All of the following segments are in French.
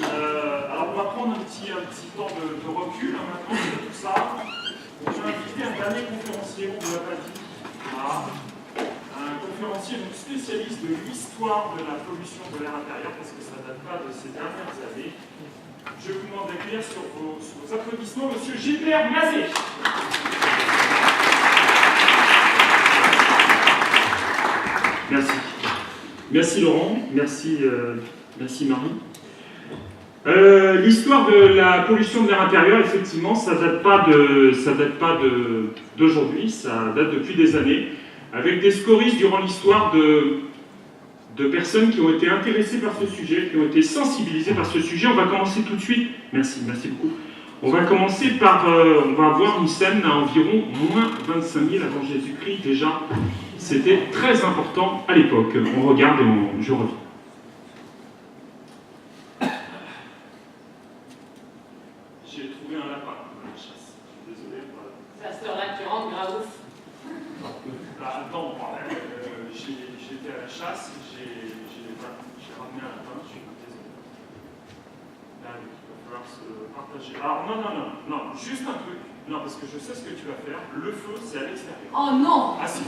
Alors on va prendre un petit temps de recul maintenant de tout ça. Je vais inviter un dernier conférencier, on ne l'a pas dit. Voilà. Un conférencier donc spécialiste de l'histoire de la pollution de l'air intérieur, parce que ça ne date pas de ces dernières années. Je vous demande d'accueillir sur vos applaudissements M. Gilbert Mazet. Merci. Merci Laurent, merci Marie. L'histoire de la pollution de l'air intérieur, effectivement, ça date pas d'aujourd'hui, ça date depuis des années, avec des scories durant l'histoire de personnes qui ont été intéressées par ce sujet, qui ont été sensibilisées par ce sujet. On va commencer tout de suite. Merci beaucoup. On va commencer par, on va avoir une scène à environ moins 25 000 avant Jésus-Christ. Déjà, c'était très important à l'époque. On regarde et je reviens. J'ai trouvé un lapin dans la chasse. Je suis désolé. C'est à cette heure-là que tu rentres, Graouf. Attends, j'étais à la chasse, j'ai ramené un lapin, je suis désolé. Là, il va falloir se partager. Alors, non, juste un truc. Non, parce que je sais ce que tu vas faire. Le feu, c'est à l'extérieur. Oh non! Ah si.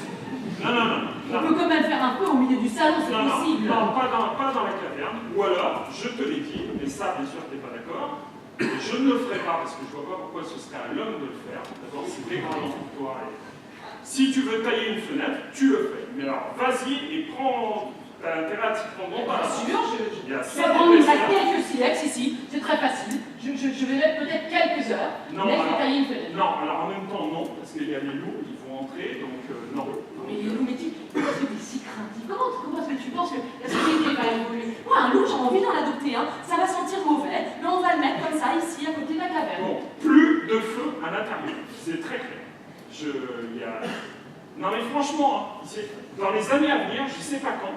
Non. On peut quand même faire un feu au milieu du salon, c'est possible. Non, pas dans la caverne. Ou alors, je te l'ai dit, mais ça, bien sûr, tu n'es pas d'accord. Je ne le ferai pas parce que je ne vois pas pourquoi ce serait à l'homme de le faire. D'abord, c'est dégradant pour toi. Si tu veux tailler une fenêtre, tu le fais. Mais alors, vas-y et prends. T'as intérêt à t'y prendre. Bien sûr, il y a je vais prendre quelques silex ici, c'est très facile. Je vais mettre peut-être quelques heures, mais je vais tailler une fenêtre. Non, alors en même temps, non, parce qu'il y a les loups, ils vont entrer, donc non. Mais les loups, mais pourquoi est-ce que tu es si craintif? Comment est-ce que tu penses que la société va évoluer? Moi, un loup, j'ai envie d'en adopter un, ça va sentir mauvais, mais on va le mettre comme ça, ici, à côté de la caverne. Bon, plus de feu à l'intérieur, c'est très clair. Non mais franchement, dans les années à venir, je ne sais pas quand,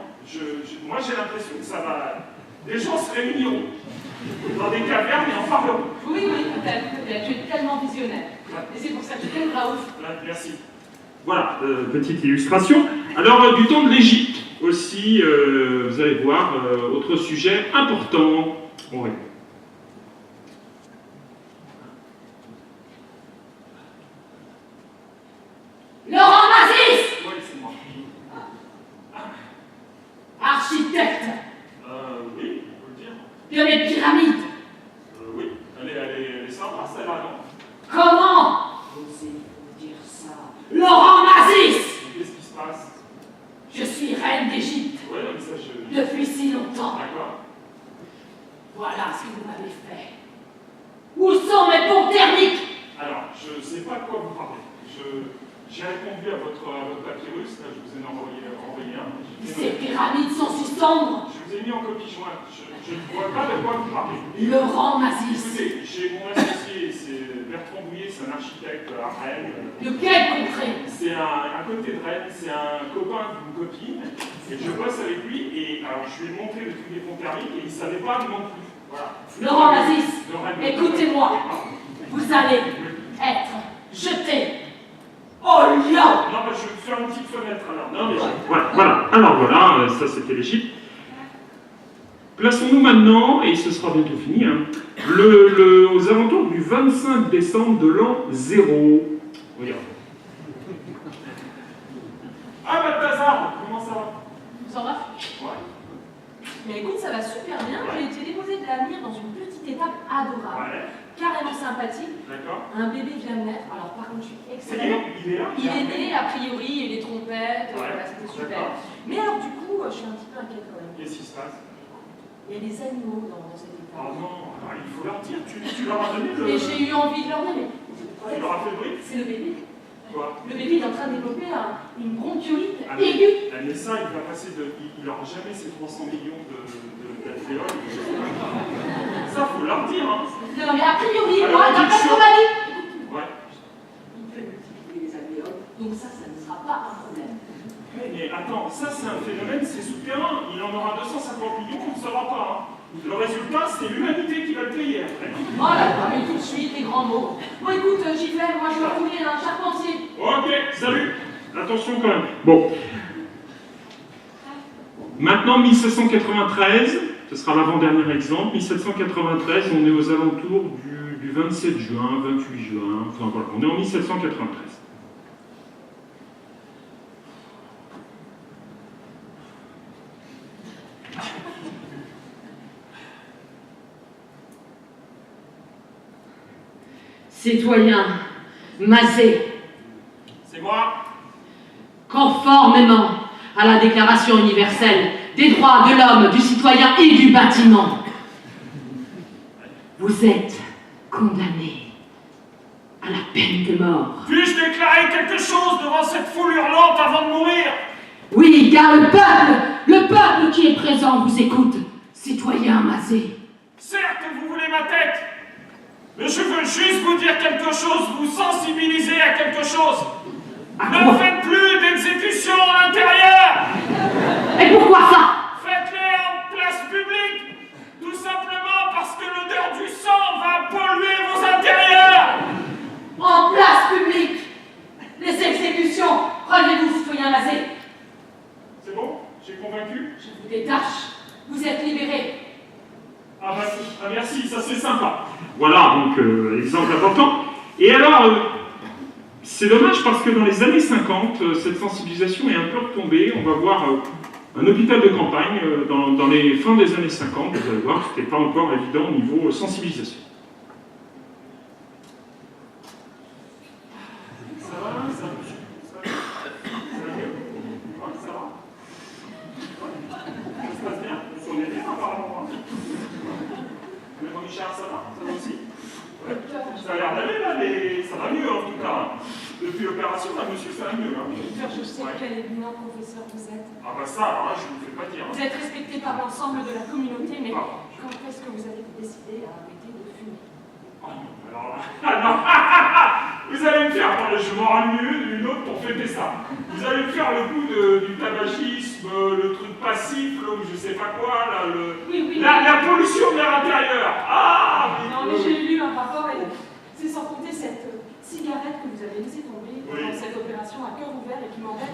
moi j'ai l'impression que ça va... Les gens se réuniront dans des cavernes et en parleront. Oui, peut-être. Tu es tellement visionnaire. Et c'est pour ça que je t'aime, Raouf. Merci. Voilà, petite illustration. Alors, du temps de l'Égypte aussi, vous allez voir, autre sujet important. Ouais. Laurent Mazis! Oui, c'est moi. Architecte! Oui, on peut le dire. De mes pyramides! Oui, elle est sympa, celle-là, non? Comment osez-vous dire ça? Laurent Mazis! Qu'est-ce qui se passe? Je suis reine d'Égypte. Oui, mais ça, depuis si longtemps. D'accord. Voilà ce que vous m'avez fait. Où sont mes pompes thermiques? Alors, je ne sais pas de quoi vous parlez. J'ai répondu à votre papyrus, là, je vous en ai envoyé un. Ces pyramides sont si sombres. Je vous ai mis en copie jointe. Je ne vois pas de quoi vous parlez. Laurent Mazis. Écoutez, j'ai mon associé, c'est Bertrand Bouillet, c'est un architecte à Rennes. De quelle contrée? C'est à côté de Rennes, c'est un copain d'une copine, et je bosse avec lui, et alors je lui ai montré le truc des ponts thermiques, et il ne savait pas non plus. Voilà. Laurent Mazis, écoutez-moi. Vous allez être jeté au lion. Non, mais je vais faire une petite fenêtre alors. Non, mais voilà. Alors voilà, ça c'était l'Égypte. Plaçons-nous maintenant, et ce sera bientôt fini, hein, aux alentours du 25 décembre de l'an 0. Regarde. Ah, Balthazar, comment ça va? Ça va? Ouais. Mais écoute, ça va super bien. J'ai été déposée de l'avenir dans une petite étape adorable. Ouais. Carrément sympathique. D'accord. Un bébé vient de naître. Alors par contre, je suis extrêmement... Il est là? Il est né, a priori, il y a eu des trompettes, Ouais. voilà, c'était super. D'accord. Mais alors du coup, je suis un petit peu inquiète quand même. Qu'est-ce qui se passe? Il y a des animaux dans cette étape. Oh non, alors il faut leur dire, tu leur as donné le... Et j'ai eu envie de leur dire, mais Tu leur as fait le bruit? c'est le bébé. Quoi? Le bébé est en train de développer une bronchiolite Ah, mais aiguë. ça, il va passer de... Il n'aura jamais ses 300 millions d'alvéoles. Ça, faut leur dire, hein. Non, mais a priori, Alors, moi, d'après ce qu'on m'a dit, Ouais. il peut multiplier les alvéoles, donc ça ne sera pas un problème. Mais attends, ça c'est un phénomène, c'est souterrain. Il en aura 250 millions, on ne saura pas. Hein. Le résultat, c'est l'humanité qui va le payer après. Oh là là, mais tout de suite, les grands mots. Bon, écoute, Gilbert, moi je vais rouler un charpentier. Ok, salut. Attention quand même. Bon. Maintenant, 1793, Ce sera l'avant-dernier exemple. 1793, on est aux alentours du 27 juin, 28 juin, enfin voilà, on est en 1793. Citoyen Mazet, C'est moi. conformément à la Déclaration universelle des droits de l'homme, du citoyen et du bâtiment, vous êtes condamné à la peine de mort. Puis-je déclarer quelque chose devant cette foule hurlante avant de mourir? Oui, car le peuple qui est présent vous écoute, citoyen Mazet. Certes, vous voulez ma tête, mais je veux juste vous dire quelque chose, vous sensibiliser à quelque chose. À Ne quoi? faites plus d'exécution à l'intérieur. Et pourquoi ça? Faites-les en place publique, tout simplement parce que l'odeur du sang va polluer vos intérieurs. En place publique. Les exécutions. Relevez-vous, citoyen Mazet. C'est bon? J'ai convaincu? Je vous détache. Vous êtes libéré. Ah bah ah, merci, ça c'est sympa. Voilà, donc exemple important. Et alors, c'est dommage parce que dans les années 50, cette sensibilisation est un peu retombée. On va voir un hôpital de campagne dans les fins des années 50. Vous allez voir, c'était pas encore évident au niveau sensibilisation. Ça va, ça va mieux? Ouais, ça va? Ouais. Ça se passe bien? On est bien apparemment. Mais mon Richard, ça va? Ça va aussi? Ouais. Ça a l'air d'aller là, mais ça va mieux en tout cas. Hein. Depuis l'opération, là, monsieur, ça va mieux. Hein. Docteur, je sais quel éminent professeur vous êtes. Ah bah ça, alors là, je ne vous fais pas dire. Vous êtes respecté par l'ensemble de la communauté, mais Ah. quand est-ce que vous avez décidé à arrêter de fumer? Oh non, alors là, ah non, vous allez me faire, attendez, je m'en rends une autre pour fêter ça. Vous allez me faire le coup du tabagisme, le truc passif, là, ou je sais pas quoi, là, Oui. la pollution de l'air intérieur. Ah oui, Non, mais j'ai lu un rapport et c'est sans compter cette cigarette que vous avez laissée tomber Oui. pendant cette opération à cœur ouvert et qui m'embête.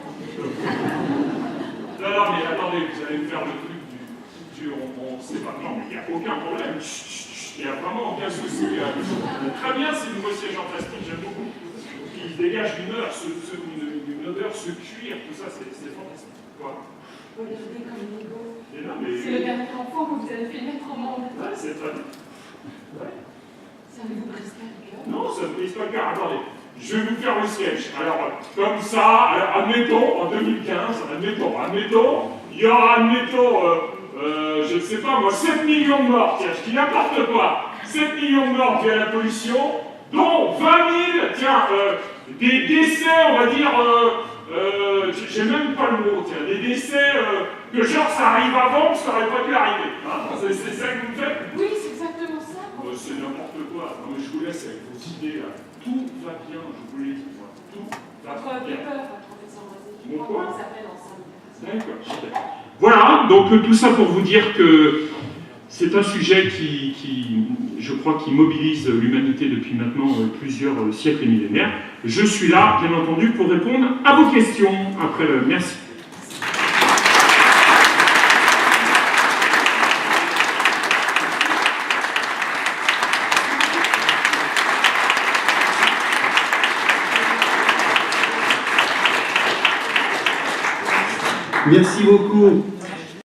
Non, mais attendez, vous allez me faire le truc on sait pas, non, mais il n'y a aucun problème. Il n'y a vraiment aucun souci. Très bien, c'est le nouveau siège en plastique, j'aime beaucoup. Il dégage une odeur, ce cuir, tout ça, c'est fantastique. Quoi? Regardez comme il est beau. Et non, mais... C'est le dernier enfant que vous avez fait naître au monde. Ouais, c'est très bien. Ouais. Ça ne vous brise pas le cœur? Non, ça ne brise pas le cœur. Attendez, je vais vous faire le sketch. Alors, comme ça, alors, admettons, en 2015, admettons, il y aura, je ne sais pas moi, 7 millions de morts, tiens, je dis n'importe quoi, 7 millions de morts via la pollution, dont 20 000, tiens, des décès, on va dire, j'ai même pas le mot, tiens, des décès que genre ça arrive avant, que ça n'aurait pas dû arriver. Hein, c'est ça que vous me faites? Oui, c'est exactement ça. C'est n'importe quoi. Non, mais je vous laisse avec vos idées là. Tout va bien, je vous l'ai dit, moi. Tout va Votre bien. peur, professeur Mazet. Je Mon crois quoi? qu'il s'appelle en syndicat. D'accord. Voilà, donc tout ça pour vous dire que c'est un sujet qui, je crois, qui mobilise l'humanité depuis maintenant plusieurs siècles et millénaires. Je suis là, bien entendu, pour répondre à vos questions après le merci. Merci beaucoup.